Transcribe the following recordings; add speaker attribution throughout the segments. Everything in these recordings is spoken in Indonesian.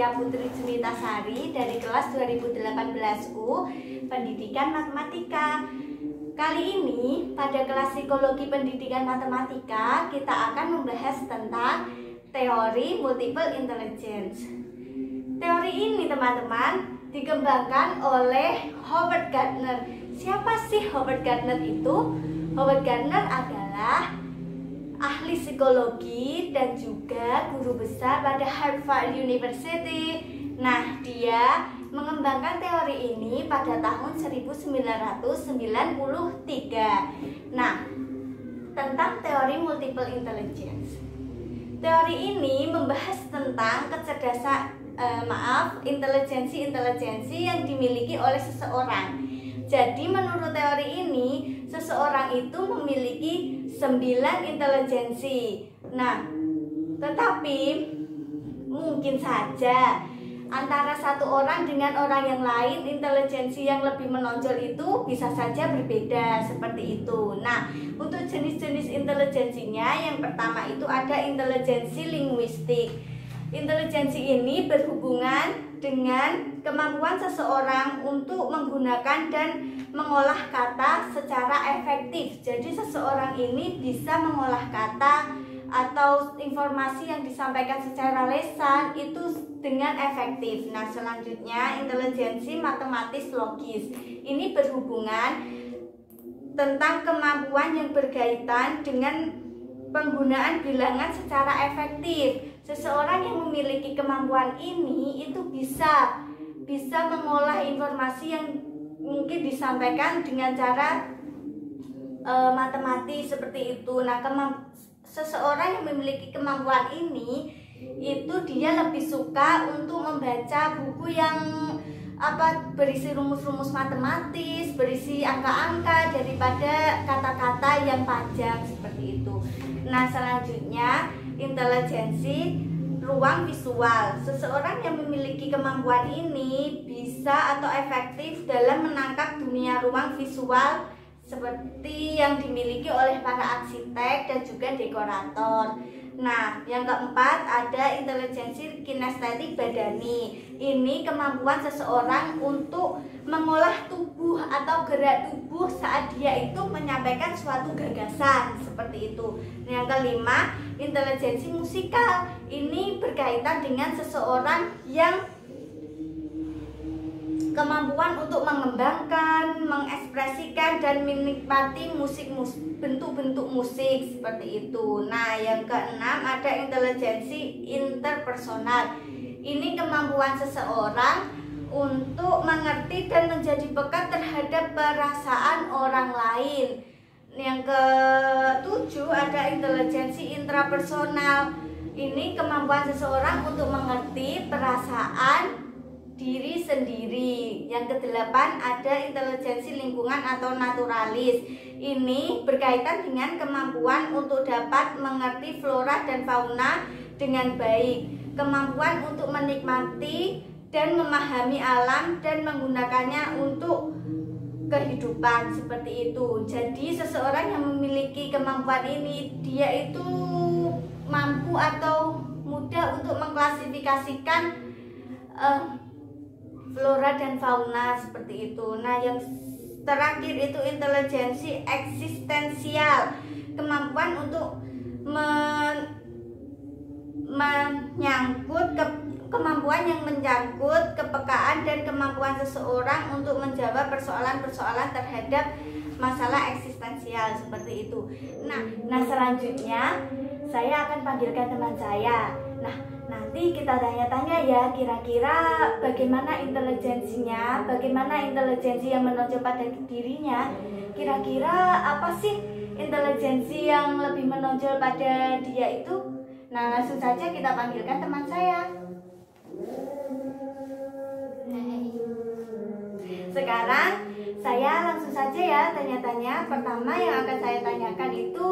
Speaker 1: saya Putri Junitasari dari kelas 2018U Pendidikan Matematika. Kali ini pada kelas Psikologi Pendidikan Matematika kita akan membahas tentang teori multiple intelligence. Teori ini teman-teman dikembangkan oleh Howard Gardner. Siapa sih Howard Gardner itu? Howard Gardner adalah ahli psikologi dan juga guru besar pada Harvard University. Nah, dia mengembangkan teori ini pada tahun 1993. Nah, tentang teori multiple intelligence. Teori ini membahas tentang intelijensi yang dimiliki oleh seseorang. Jadi menurut teori ini, seseorang itu memiliki 9 intelijensi. Nah, tetapi mungkin saja antara satu orang dengan orang yang lain, intelijensi yang lebih menonjol itu bisa saja berbeda seperti itu. Nah, untuk jenis-jenis intelijensinya, yang pertama itu ada intelijensi linguistik. Intelijensi ini berhubungan dengan kemampuan seseorang untuk menggunakan dan mengolah kata secara efektif. Jadi seseorang ini bisa mengolah kata atau informasi yang disampaikan secara lisan itu dengan efektif. Nah, selanjutnya intelijensi matematis logis. Ini berhubungan tentang kemampuan yang berkaitan dengan penggunaan bilangan secara efektif. Seseorang yang memiliki kemampuan ini itu bisa mengolah informasi yang mungkin disampaikan dengan cara matematis seperti itu. Nah, seseorang yang memiliki kemampuan ini itu dia lebih suka untuk membaca buku yang berisi rumus-rumus matematis, berisi angka-angka daripada kata-kata yang panjang seperti itu. Nah, selanjutnya intelijensi ruang visual. Seseorang yang memiliki kemampuan ini bisa atau efektif dalam menangkap dunia ruang visual seperti yang dimiliki oleh para arsitek dan juga dekorator. Nah, yang keempat ada intelijensi kinestetik badani. Ini kemampuan seseorang untuk mengolah tubuh atau gerak tubuh saat dia itu menyampaikan suatu gagasan seperti itu. Yang kelima, intelijensi musikal. Ini berkaitan dengan seseorang yang kemampuan untuk mengembangkan, mengekspresikan dan menikmati bentuk-bentuk musik seperti itu. Nah, yang keenam ada intelijensi interpersonal. Ini kemampuan seseorang untuk mengerti dan menjadi peka terhadap perasaan orang lain. Yang ketujuh ada intelijensi intrapersonal. Ini kemampuan seseorang untuk mengerti perasaan diri sendiri. Yang kedelapan ada intelijensi lingkungan atau naturalis. Ini berkaitan dengan kemampuan untuk dapat mengerti flora dan fauna dengan baik, kemampuan untuk menikmati dan memahami alam dan menggunakannya untuk kehidupan seperti itu. Jadi seseorang yang memiliki kemampuan ini dia itu mampu atau mudah untuk mengklasifikasikan flora dan fauna seperti itu. Nah, yang terakhir itu intelijensi eksistensial. Kemampuan untuk kemampuan yang menyangkut kepekaan dan kemampuan seseorang untuk menjawab persoalan-persoalan terhadap masalah eksistensial seperti itu. Nah selanjutnya saya akan panggilkan teman saya. Nah, nanti kita tanya-tanya ya, kira-kira bagaimana intelijensinya, bagaimana intelijensi yang menonjol pada dirinya. Kira-kira apa sih intelijensi yang lebih menonjol pada dia itu? Nah, langsung saja kita panggilkan teman saya. Sekarang saya langsung saja ya tanya-tanya. Pertama yang akan saya tanyakan itu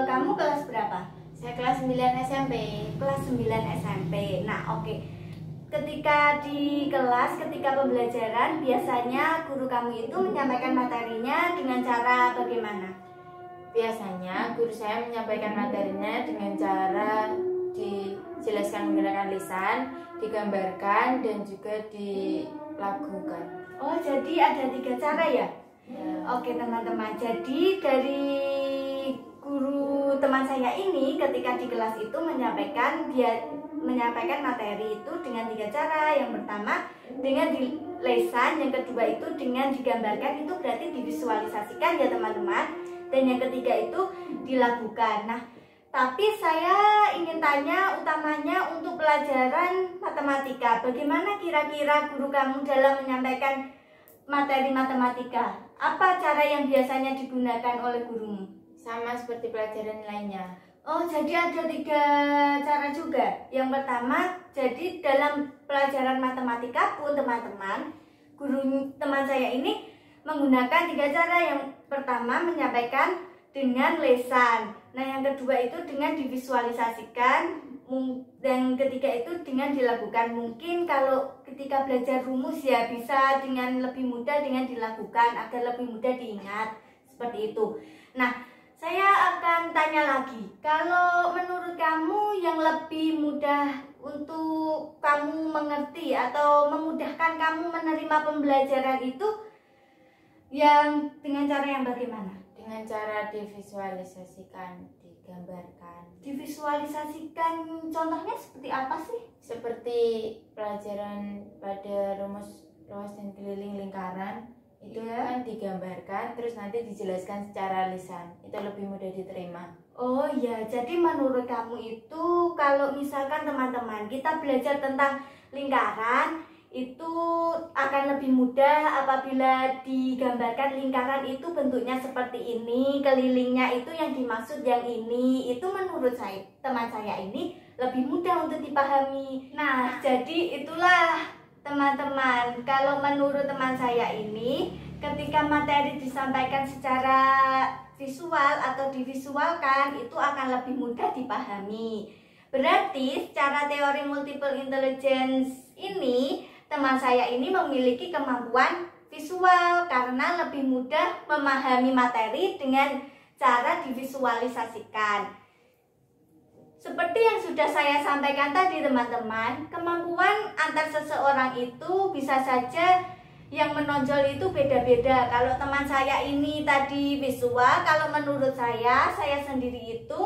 Speaker 1: kamu kelas berapa?
Speaker 2: Saya kelas 9 SMP.
Speaker 1: Kelas 9 SMP. Nah, oke. Ketika di kelas, ketika pembelajaran, biasanya guru kamu itu menyampaikan materinya dengan cara bagaimana?
Speaker 2: Biasanya guru saya menyampaikan materinya dengan cara di dijelaskan menggunakan lisan, digambarkan, dan juga dilakukan.
Speaker 1: Oh, jadi ada 3 cara ya?
Speaker 2: Ya.
Speaker 1: Oke teman-teman, jadi dari guru teman saya ini ketika di kelas itu menyampaikan materi itu dengan 3 cara. Yang pertama dengan di lesan, yang kedua itu dengan digambarkan, itu berarti divisualisasikan ya teman-teman, dan yang ketiga itu dilakukan. Nah, tapi saya ingin tanya utamanya untuk pelajaran matematika, bagaimana kira-kira guru kamu dalam menyampaikan materi matematika? Apa cara yang biasanya digunakan oleh gurumu?
Speaker 2: Sama seperti pelajaran lainnya.
Speaker 1: Oh, jadi ada 3 cara juga. Yang pertama, jadi dalam pelajaran matematika pun teman-teman, guru teman saya ini menggunakan 3 cara. Yang pertama menyampaikan dengan lesan. Nah, yang kedua itu dengan divisualisasikan, dan ketiga itu dengan dilakukan. Mungkin kalau ketika belajar rumus ya bisa dengan lebih mudah dengan dilakukan agar lebih mudah diingat, seperti itu. Nah, saya akan tanya lagi, kalau menurut kamu yang lebih mudah untuk kamu mengerti atau memudahkan kamu menerima pembelajaran itu yang dengan cara yang bagaimana?
Speaker 2: Dengan cara divisualisasikan, digambarkan.
Speaker 1: Divisualisasikan contohnya seperti apa sih?
Speaker 2: Seperti pelajaran pada rumus luas dan keliling lingkaran, itu kan digambarkan, terus nanti dijelaskan secara lisan. Itu lebih mudah diterima.
Speaker 1: Oh ya, jadi menurut kamu itu kalau misalkan teman-teman kita belajar tentang lingkaran, itu akan lebih mudah apabila digambarkan lingkaran itu bentuknya seperti ini, kelilingnya itu yang dimaksud yang ini. Itu menurut saya, teman saya ini lebih mudah untuk dipahami. Nah, jadi itulah teman-teman, kalau menurut teman saya ini, ketika materi disampaikan secara visual atau divisualkan, itu akan lebih mudah dipahami. Berarti secara teori multiple intelligence ini, teman saya ini memiliki kemampuan visual karena lebih mudah memahami materi dengan cara divisualisasikan. Seperti yang sudah saya sampaikan tadi teman-teman, kemampuan antar seseorang itu bisa saja yang menonjol itu beda-beda. Kalau teman saya ini tadi visual, kalau menurut saya sendiri itu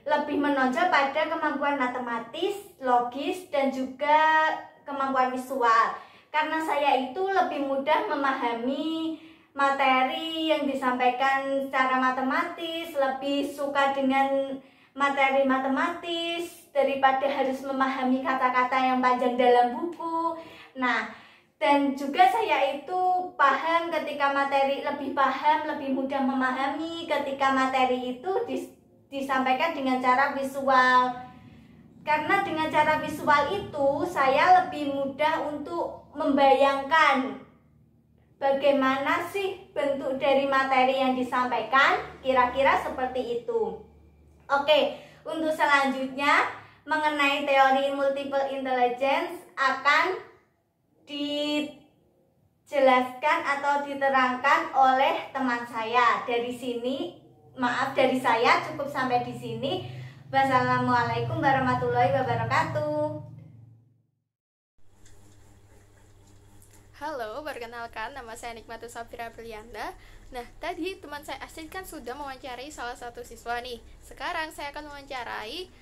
Speaker 1: lebih menonjol pada kemampuan matematis, logis, dan juga kemampuan visual. Karena saya itu lebih mudah memahami materi yang disampaikan secara matematis, lebih suka dengan materi matematis daripada harus memahami kata-kata yang panjang dalam buku. Nah, dan juga saya itu paham ketika materi, lebih paham, lebih mudah memahami ketika materi itu disampaikan dengan cara visual. Karena dengan cara visual itu saya lebih mudah untuk membayangkan bagaimana sih bentuk dari materi yang disampaikan, kira-kira seperti itu. Oke, untuk selanjutnya mengenai teori multiple intelligence akan dijelaskan atau diterangkan oleh teman saya. Dari saya cukup sampai di sini. Wassalamualaikum warahmatullahi wabarakatuh.
Speaker 3: Halo, perkenalkan nama saya Nikmatus Safira Brilianda. Nah, tadi teman saya Astrid kan sudah mewawancarai salah satu siswa nih. Sekarang saya akan mewawancarai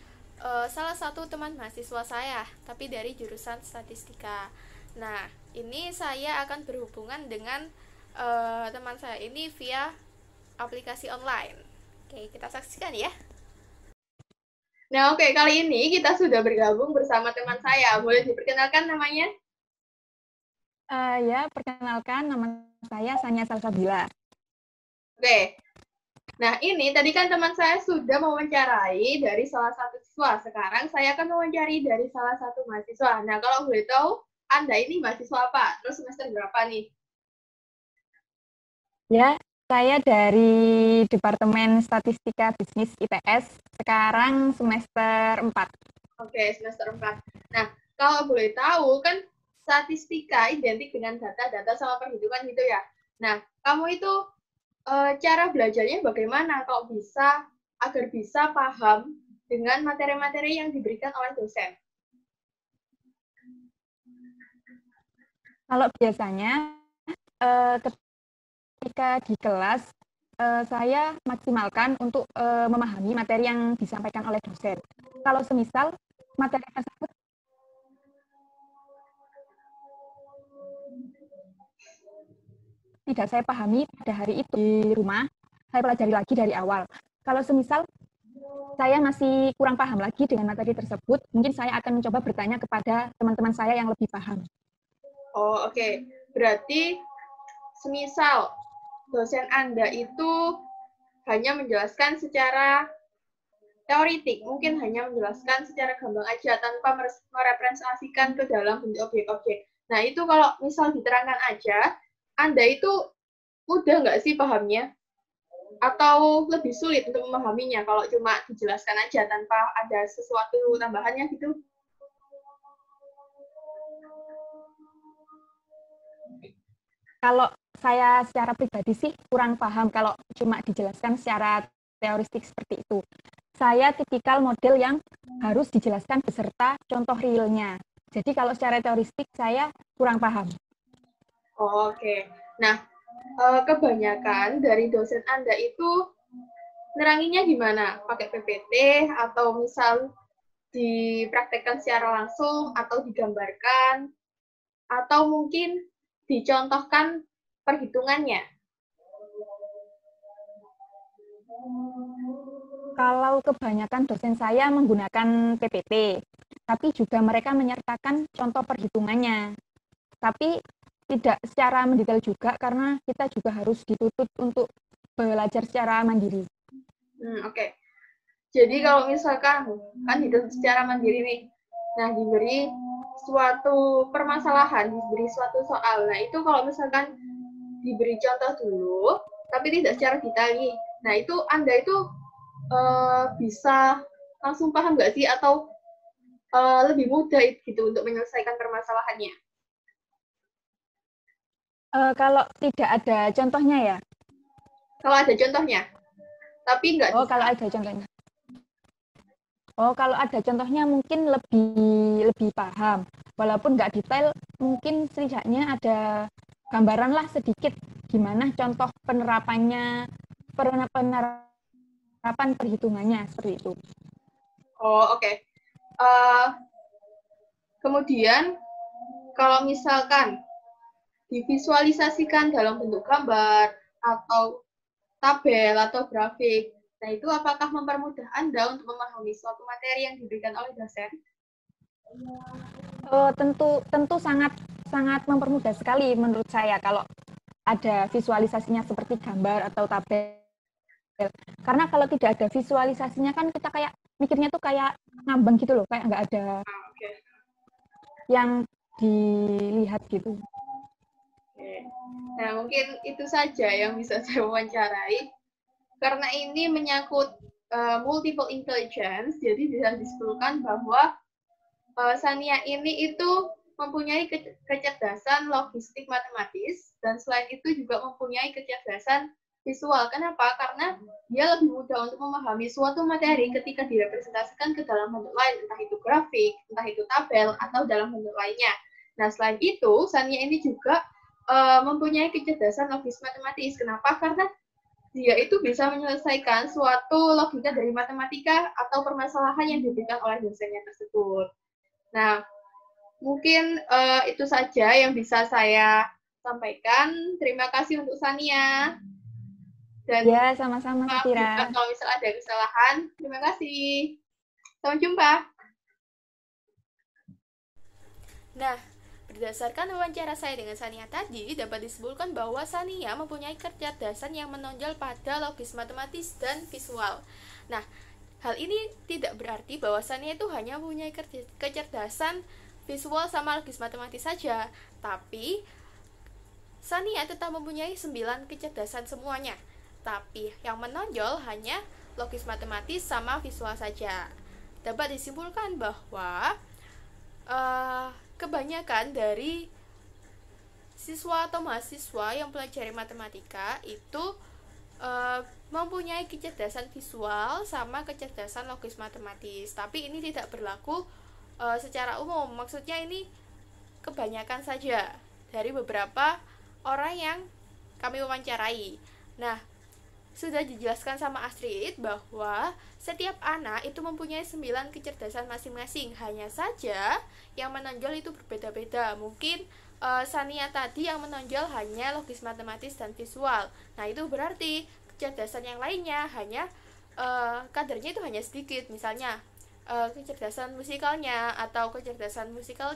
Speaker 3: salah satu teman mahasiswa saya, tapi dari jurusan statistika. Nah, ini saya akan berhubungan dengan teman saya ini via aplikasi online. Oke, kita saksikan ya.
Speaker 4: Nah, oke, kali ini kita sudah bergabung bersama teman saya. Boleh diperkenalkan namanya?
Speaker 5: Ya, perkenalkan nama saya Sanya Salsabila.
Speaker 4: Oke. Nah, ini tadi kan teman saya sudah mewawancarai dari salah satu siswa. Sekarang saya akan mewawancarai dari salah satu mahasiswa. Nah, kalau boleh tahu, Anda ini mahasiswa apa? Terus semester berapa nih?
Speaker 5: Ya, saya dari Departemen Statistika Bisnis ITS, sekarang semester 4.
Speaker 4: Oke, semester 4. Nah, kalau boleh tahu, kan statistika identik dengan data-data sama perhitungan gitu ya. Nah, kamu itu cara belajarnya bagaimana? Kok bisa, agar bisa paham dengan materi-materi yang diberikan oleh dosen?
Speaker 5: Kalau biasanya ketika di kelas saya maksimalkan untuk memahami materi yang disampaikan oleh dosen. Kalau semisal materi tersebut tidak saya pahami pada hari itu di rumah, saya pelajari lagi dari awal. Kalau semisal saya masih kurang paham lagi dengan materi tersebut, mungkin saya akan mencoba bertanya kepada teman-teman saya yang lebih paham.
Speaker 4: Oh, oke. Berarti semisal dosen Anda itu hanya menjelaskan secara teoritik, mungkin hanya menjelaskan secara gamblang aja tanpa merepresentasikan ke dalam bentuk objek-objek. Nah, itu kalau misal diterangkan aja, Anda itu mudah nggak sih pahamnya? Atau lebih sulit untuk memahaminya kalau cuma dijelaskan aja tanpa ada sesuatu tambahannya gitu?
Speaker 5: Kalau saya secara pribadi sih kurang paham kalau cuma dijelaskan secara teoristik seperti itu. Saya tipikal model yang harus dijelaskan beserta contoh realnya. Jadi kalau secara teoristik saya kurang paham.
Speaker 4: Oh, oke. Nah, kebanyakan dari dosen Anda itu neranginya gimana? Pakai PPT atau misal dipraktekkan secara langsung atau digambarkan atau mungkin dicontohkan perhitungannya?
Speaker 5: Kalau kebanyakan dosen saya menggunakan PPT, tapi juga mereka menyertakan contoh perhitungannya. Tapi tidak secara mendetail juga karena kita juga harus dituntut untuk belajar secara mandiri.
Speaker 4: Oke. Jadi kalau misalkan kan dituntut secara mandiri nih, nah diberi suatu permasalahan, diberi suatu soal. Nah itu kalau misalkan diberi contoh dulu, tapi tidak secara detail nih. Nah itu Anda itu bisa langsung paham nggak sih atau lebih mudah gitu untuk menyelesaikan permasalahannya?
Speaker 5: Kalau tidak ada contohnya ya?
Speaker 4: Kalau ada contohnya, tapi nggak.
Speaker 5: Kalau ada contohnya. Kalau ada contohnya mungkin lebih paham. Walaupun nggak detail, mungkin setidaknya ada gambaran lah sedikit gimana contoh penerapan perhitungannya seperti itu.
Speaker 4: Oke. Kemudian kalau misalkan divisualisasikan dalam bentuk gambar atau tabel atau grafik, nah itu apakah mempermudah Anda untuk memahami suatu materi yang diberikan oleh dosen?
Speaker 5: Tentu sangat mempermudah sekali menurut saya kalau ada visualisasinya seperti gambar atau tabel. Karena kalau tidak ada visualisasinya kan kita kayak mikirnya tuh kayak ngambang gitu loh, kayak nggak ada yang dilihat gitu.
Speaker 4: Nah, mungkin itu saja yang bisa saya wawancarai. Karena ini menyangkut multiple intelligence, jadi bisa disimpulkan bahwa Sania ini itu mempunyai kecerdasan logistik matematis, dan selain itu juga mempunyai kecerdasan visual. Kenapa? Karena dia lebih mudah untuk memahami suatu materi ketika direpresentasikan ke dalam bentuk lain, entah itu grafik, entah itu tabel, atau dalam bentuk lainnya. Nah, selain itu, Sania ini juga mempunyai kecerdasan logis matematis. Kenapa? Karena dia itu bisa menyelesaikan suatu logika dari matematika atau permasalahan yang diberikan oleh dosennya tersebut. Nah, mungkin itu saja yang bisa saya sampaikan. Terima kasih untuk Sania. Dan
Speaker 5: ya, sama-sama, Tira.
Speaker 4: Kalau misalnya ada kesalahan, terima kasih. Sampai jumpa.
Speaker 3: Nah, berdasarkan wawancara saya dengan Sania tadi, dapat disimpulkan bahwa Sania mempunyai kecerdasan yang menonjol pada logis matematis dan visual. Nah, hal ini tidak berarti bahwa Sania itu hanya mempunyai kecerdasan visual sama logis matematis saja, tapi Sania tetap mempunyai 9 kecerdasan semuanya. Tapi yang menonjol hanya logis matematis sama visual saja. Dapat disimpulkan bahwa kebanyakan dari siswa atau mahasiswa yang pelajari matematika itu mempunyai kecerdasan visual sama kecerdasan logis matematis. Tapi ini tidak berlaku secara umum. Maksudnya ini kebanyakan saja dari beberapa orang yang kami wawancarai. Nah, sudah dijelaskan sama Astrid bahwa setiap anak itu mempunyai 9 kecerdasan masing-masing. Hanya saja yang menonjol itu berbeda-beda. Mungkin Sania tadi yang menonjol hanya logis matematis dan visual. Nah, itu berarti kecerdasan yang lainnya hanya kadarnya itu hanya sedikit. Misalnya kecerdasan musikalnya atau kecerdasan musikal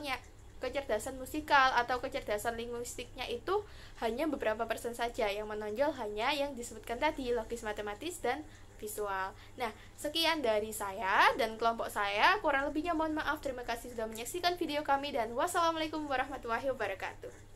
Speaker 3: atau kecerdasan linguistiknya itu hanya beberapa persen saja. Yang menonjol hanya yang disebutkan tadi, logis matematis dan visual. Nah, sekian dari saya dan kelompok saya. Kurang lebihnya mohon maaf. Terima kasih sudah menyaksikan video kami dan wassalamualaikum warahmatullahi wabarakatuh.